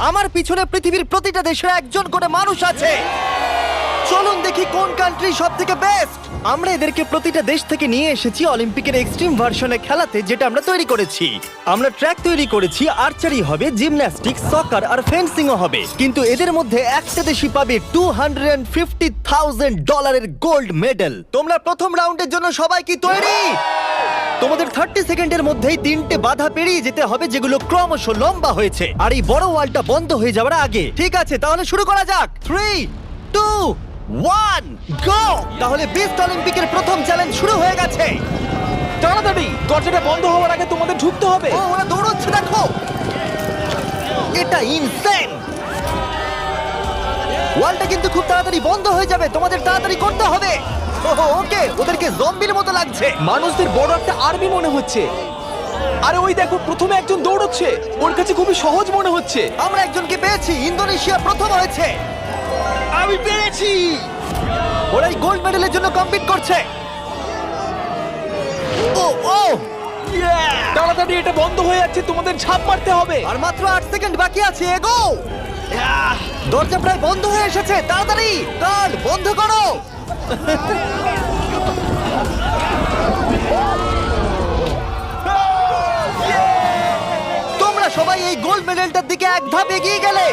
আমার পিছনে পৃথিবীর প্রতিটা দেশের একজন করে মানুষ আছে। চলুন দেখি কোন কান্ট্রি সব থেকে বেস্ট। আমরা এদেরকে প্রতিটা দেশ থেকে নিয়ে এসেছি অলিম্পিকের এক্সট্রিম ভার্সনে খেলাতে, যেটা আমরা তৈরি করেছি। আমরা ট্র্যাক তৈরি করেছি, আর্চারি হবে, জিমন্যাস্টিক্স, সকার আর ফেন্সিংও হবে। কিন্তু এদের মধ্যে একটা দেশই পাবে $250,000 গোল্ড মেডেল। তোমরা প্রথম রাউন্ডের জন্য সবাই কি তৈরি? তোমাদের 30 সেকেন্ডের মধ্যেই 3টে বাধা পেরিয়ে যেতে হবে, যেগুলো ক্রমশ লম্বা হয়েছে, আর এই বড় ওয়ালটা বন্ধ হয়ে যাওয়ার আগে। ঠিক আছে, তাহলে শুরু করা যাক। 3, 2, 1, গো! তাহলে বিস্ট অলিম্পিকের প্রথম চ্যালেঞ্জ শুরু হয়ে গেছে। তাড়াতাড়ি, দরজাটা বন্ধ হওয়ার আগে তোমাদের ঢুকতে হবে। ও, ওরা দৌড়চ্ছে, দেখো, এটা ইনসেন। ওয়ালটা কিন্তু খুব তাড়াতাড়ি বন্ধ হয়ে যাবে, তোমাদের তাড়াতাড়ি করতে হবে। ওকে, ওদেরকে জম্বির মতো লাগছে। মানুষদের বড় একটা আর্মি মনে হচ্ছে। আরে ওই দেখো, প্রথমে একজন দৌড়চ্ছে, ওর কাছে খুবই সহজ মনে হচ্ছে। আমরা একজনকে পেয়েছি, ইন্দোনেশিয়া প্রথম হয়েছে। আমি পেরেছি। ওরা এই গোল্ড মেডেলের জন্য কম্পিট করছে। ও ও, তাড়াতাড়ি, এটা বন্ধ হয়ে যাচ্ছে, তোমাদের ঝাঁপ মারতে হবে। আর মাত্র 8 সেকেন্ড বাকি আছে, এগো। দরজা প্রায় বন্ধ হয়ে এসেছে, তাড়াতাড়ি কার্ল বন্ধ করো। তোমরা সবাই এই গোল্ড মেডেলটার দিকে এক ধাপ এগিয়ে গেলে।